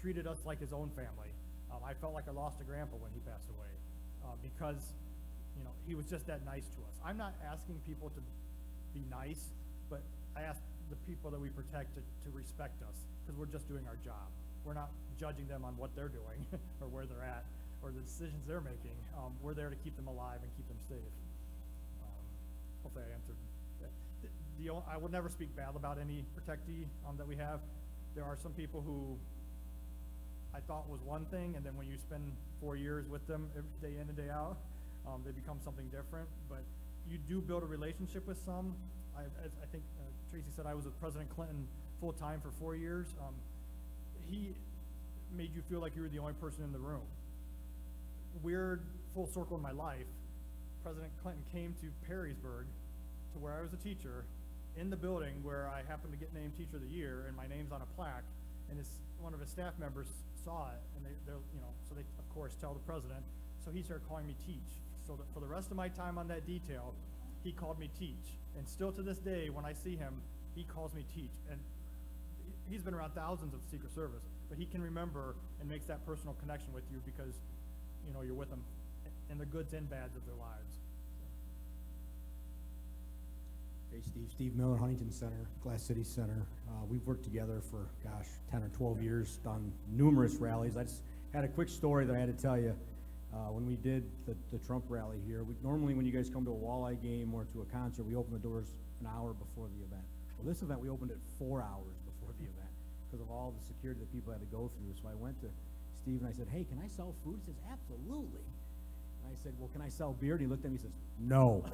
treated us like his own family. I felt like I lost a grandpa when he passed away because, he was just that nice to us. I'm not asking people to be nice, but I ask the people that we protect to respect us because we're just doing our job. We're not judging them on what they're doing or where they're at or the decisions they're making. We're there to keep them alive and keep them safe. Hopefully I answered that. I will never speak bad about any protectee that we have. There are some people who I thought was one thing, and then when you spend 4 years with them day in and day out, they become something different. But you do build a relationship with some. As I think Tracy said, I was with President Clinton full time for 4 years. He made you feel like you were the only person in the room. Weird full circle in my life. President Clinton came to Perrysburg, to where I was a teacher, in the building where I happened to get named Teacher of the Year, and my name's on a plaque. And one of his staff members saw it, and so they of course tell the president. So he started calling me Teach. So that for the rest of my time on that detail, he called me Teach. And still to this day, when I see him, he calls me Teach. And he's been around thousands of Secret Service, but he can remember and makes that personal connection with you because, you're with them in the goods and bads of their lives. Hey, Steve Miller, Huntington Center, Glass City Center. We've worked together for, 10 or 12 years, done numerous rallies. I just had a quick story that I had to tell you. When we did the Trump rally here, normally when you guys come to a walleye game or to a concert, we open the doors an hour before the event. Well, this event, we opened it 4 hours before the event because of all the security that people had to go through. So I went to Steve and I said, hey, can I sell food? He says, absolutely. I said, well, can I sell beer? And he looked at me and says, no.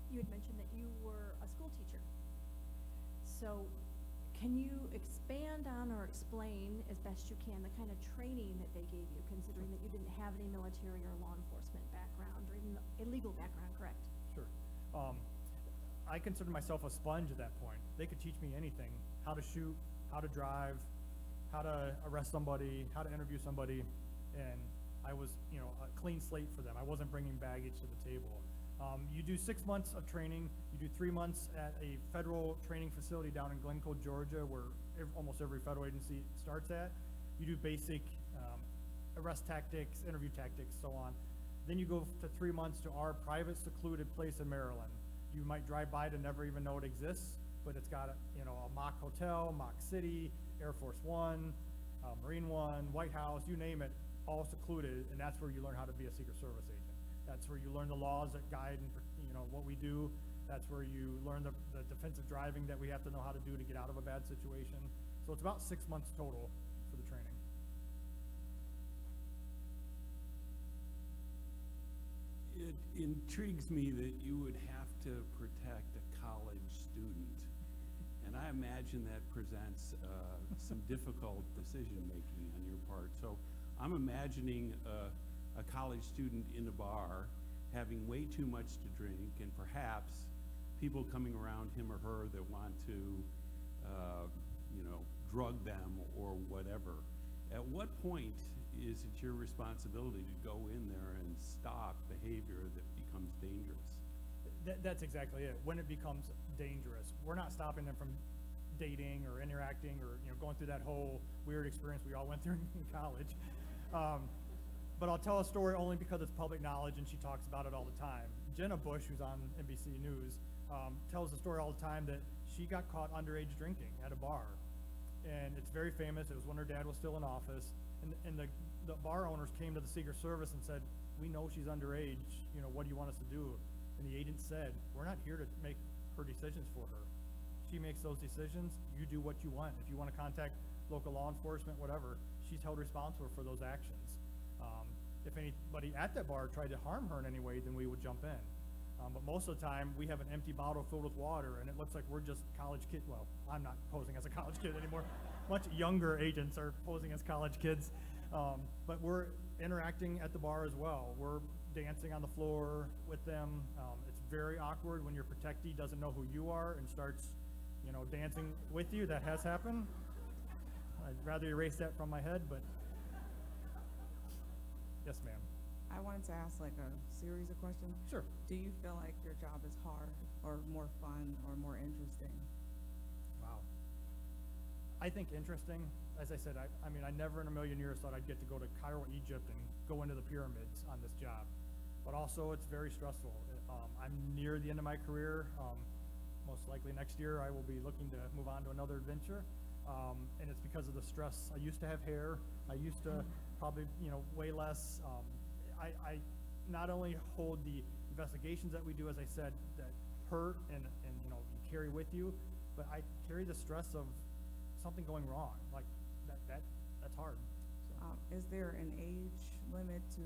You had mentioned that you were a school teacher. So can you expand on or explain as best you can the kind of training that they gave you, considering that you didn't have any military or law enforcement background or even a legal background, correct? Sure. I consider myself a sponge at that point. They could teach me anything, how to shoot, how to drive, how to arrest somebody, how to interview somebody, and I was, a clean slate for them. I wasn't bringing baggage to the table. You do 6 months of training. You do 3 months at a federal training facility down in Glencoe, Georgia, where almost every federal agency starts at. You do basic arrest tactics, interview tactics, so on. Then you go to 3 months to our private secluded place in Maryland. You might drive by to never even know it exists, but it's got a mock hotel, mock city, Air Force One, Marine One, White House, you name it, all secluded, and that's where you learn how to be a Secret Service agent. That's where you learn the laws that guide and what we do. That's where you learn the defensive driving that we have to know how to do to get out of a bad situation. So it's about 6 months total for the training. It intrigues me that you would have to protect a college student, and I imagine that presents some difficult decision-making on your part. So I'm imagining a college student in a bar having way too much to drink, and perhaps people coming around him or her that want to, drug them or whatever. At what point is it your responsibility to go in there and stop behavior that becomes dangerous? That's exactly it. When it becomes dangerous, we're not stopping them from dating or interacting or going through that whole weird experience we all went through in college. But I'll tell a story only because it's public knowledge and she talks about it all the time. Jenna Bush, who's on NBC News, tells the story all the time that she got caught underage drinking at a bar. And it's very famous. It was when her dad was still in office. And the bar owners came to the Secret Service and said, we know she's underage. What do you want us to do? And the agent said, we're not here to make her decisions for her. She makes those decisions. You do what you want. If you want to contact local law enforcement, whatever, she's held responsible for those actions. If anybody at that bar tried to harm her in any way, then we would jump in. But most of the time, we have an empty bottle filled with water, and it looks like we're just college kids. Well, I'm not posing as a college kid anymore. Much younger agents are posing as college kids. But we're interacting at the bar as well. We're dancing on the floor with them. It's very awkward when your protectee doesn't know who you are and starts, dancing with you. That has happened. I'd rather erase that from my head, but yes, ma'am. I wanted to ask like a series of questions. Sure. Do you feel like your job is hard or more fun or more interesting? Wow. I think interesting. As I said, I mean, I never in a million years thought I'd get to go to Cairo, Egypt, and go into the pyramids on this job. But also, it's very stressful. I'm near the end of my career. Most likely next year, I will be looking to move on to another adventure. And it's because of the stress. I used to have hair. I used to probably, way less. I not only hold the investigations that we do, as I said, that hurt and you carry with you, but I carry the stress of something going wrong. Like that's hard. So. Is there an age limit to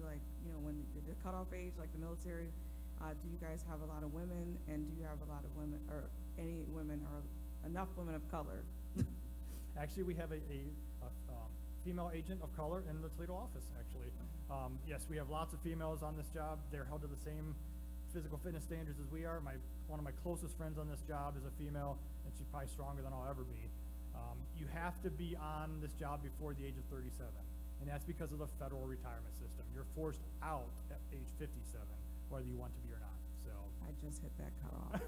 when the cutoff age, like the military? Do you guys have a lot of women, and do you have a lot of women, or any women, or enough women of color? Actually, we have a female agent of color in the Toledo office, actually. Yes, we have lots of females on this job. They're held to the same physical fitness standards as we are. One of my closest friends on this job is a female, and she's probably stronger than I'll ever be. You have to be on this job before the age of 37, and that's because of the federal retirement system. You're forced out at age 57, whether you want to be or not. So I just hit that cutoff.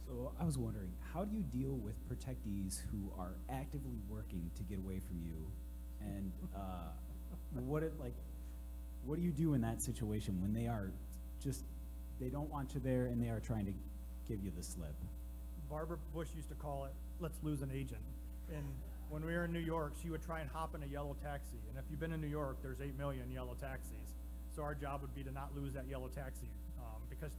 So I was wondering, how do you deal with protectees who are actively working to get away from you, and what do you do in that situation when they don't want you there and they are trying to give you the slip? Barbara Bush used to call it, let's lose an agent. And when we were in New York, she would try and hop in a yellow taxi. And if you've been in New York, there's 8 million yellow taxis. So our job would be to not lose that yellow taxi, because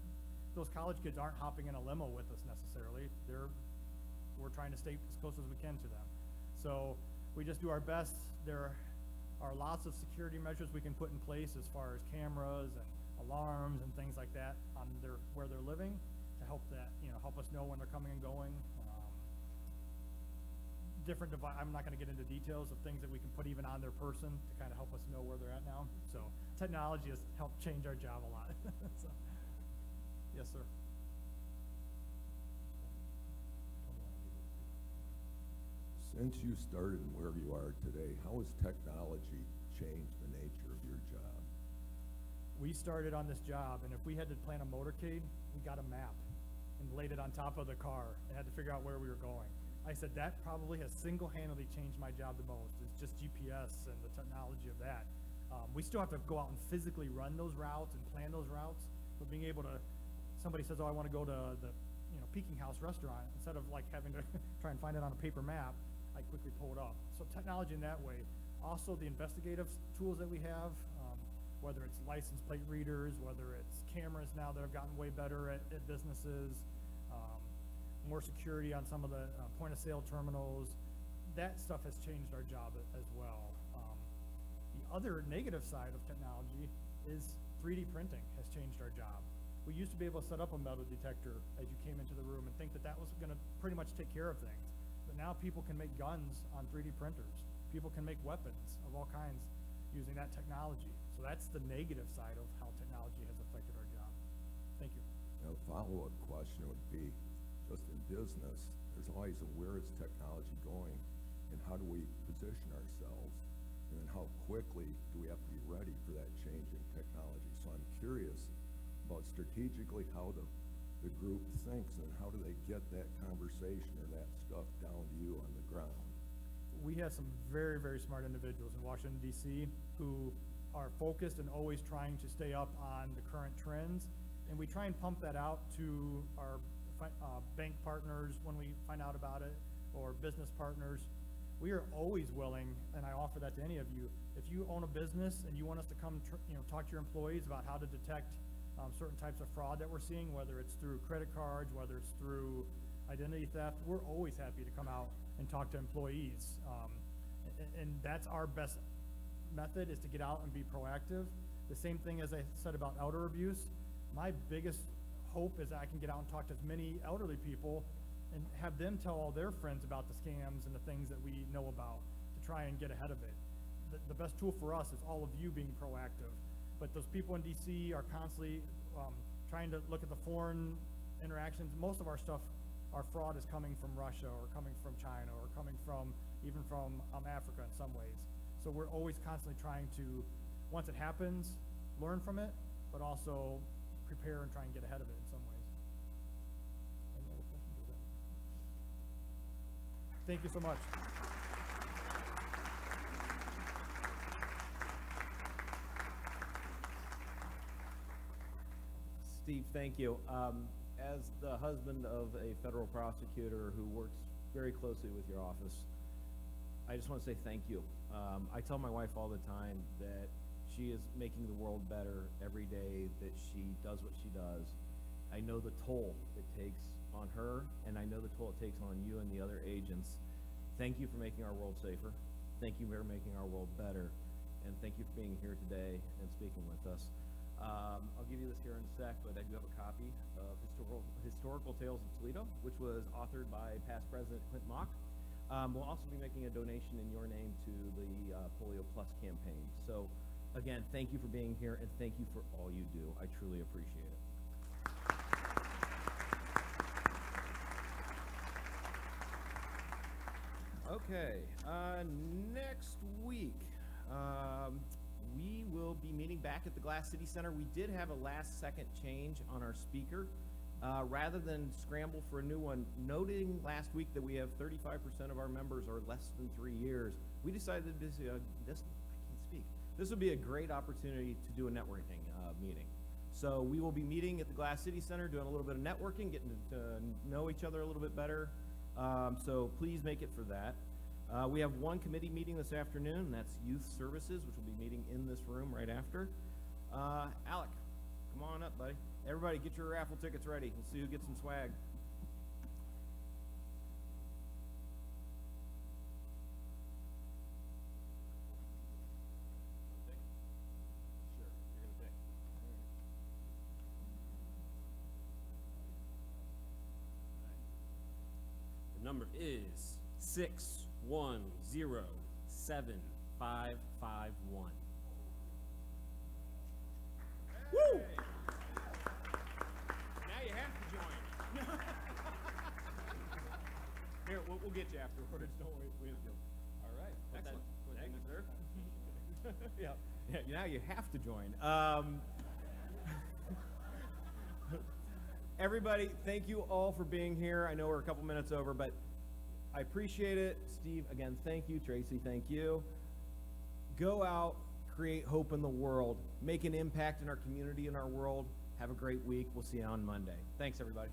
those college kids aren't hopping in a limo with us necessarily. We're trying to stay as close as we can to them. So we just do our best. There are lots of security measures we can put in place as far as cameras and alarms and things like that on where they're living to help us know when they're coming and going. I'm not going to get into details of things that we can put even on their person to kind of help us know where they're at now. So technology has helped change our job a lot. So, yes, sir. Since you started and where you are today, how has technology changed the nature of your job? We started on this job, and if we had to plan a motorcade, we got a map and laid it on top of the car and had to figure out where we were going. I said that probably has single-handedly changed my job the most, is just GPS and the technology of that. We still have to go out and physically run those routes and plan those routes, but being able to, somebody says, oh, I want to go to the Peking House restaurant, instead of like having to try and find it on a paper map, I quickly pull it up. So technology in that way. Also the investigative tools that we have, whether it's license plate readers, whether it's cameras now that have gotten way better at businesses, more security on some of the point of sale terminals. That stuff has changed our job as well. The other negative side of technology is 3D printing has changed our job. We used to be able to set up a metal detector as you came into the room and think that that was going to pretty much take care of things. But now people can make guns on 3D printers. People can make weapons of all kinds using that technology. So that's the negative side of how technology has affected our job. Thank you. Now, a follow-up question would be, just in business, there's always a where is technology going, and how do we position ourselves, and then how quickly do we have to be ready for that change in technology? So I'm curious about strategically how the group thinks, and how do they get that conversation or that stuff down to you on the ground? We have some very, very smart individuals in Washington, D.C. who are focused and always trying to stay up on the current trends, and we try and pump that out to our bank partners when we find out about it, or business partners. We are always willing, and I offer that to any of you, if you own a business and you want us to come talk to your employees about how to detect certain types of fraud that we're seeing, whether it's through credit cards, whether it's through identity theft. We're always happy to come out and talk to employees. And that's our best method, is to get out and be proactive. The same thing as I said about elder abuse. My biggest hope is that I can get out and talk to as many elderly people and have them tell all their friends about the scams and the things that we know about to try and get ahead of it. The best tool for us is all of you being proactive. But those people in DC are constantly trying to look at the foreign interactions. Most of our stuff, our fraud is coming from Russia or coming from China or coming from even from Africa in some ways. So we're always constantly trying to, once it happens, learn from it, but also prepare and try and get ahead of it in some ways. Any other questions with that? Thank you so much. Steve, thank you. As the husband of a federal prosecutor who works very closely with your office, I just want to say thank you. I tell my wife all the time that she is making the world better every day that she does what she does. I know the toll it takes on her, and I know the toll it takes on you and the other agents. Thank you for making our world safer. Thank you for making our world better. And thank you for being here today and speaking with us. I'll give you this here in a sec, but I do have a copy of Historical Tales of Toledo, which was authored by past President Clint Mock. We'll also be making a donation in your name to the Polio Plus campaign. So, again, thank you for being here, and thank you for all you do. I truly appreciate it. Okay, next week, we will be meeting back at the Glass City Center. We did have a last-second change on our speaker. Rather than scramble for a new one, noting last week that we have 35% of our members are less than 3 years, we decided this would be a great opportunity to do a networking meeting. So we will be meeting at the Glass City Center, doing a little bit of networking, getting to know each other a little bit better. So please make it for that. We have one committee meeting this afternoon, and that's Youth Services, which will be meeting in this room right after. Alec, come on up, buddy. Everybody get your raffle tickets ready. We'll see who gets some swag. Sure, you're gonna pick. The number is 61075551. Woo! Now you have to join. Here, we'll get you afterwards. Don't worry. All right. Excellent. Thank you, sir. Yeah. Now you have to join. Everybody, thank you all for being here. I know we're a couple minutes over, but I appreciate it. Steve, again, thank you. Tracy, thank you. Go out, create hope in the world, make an impact in our community and our world. Have a great week. We'll see you on Monday. Thanks, everybody.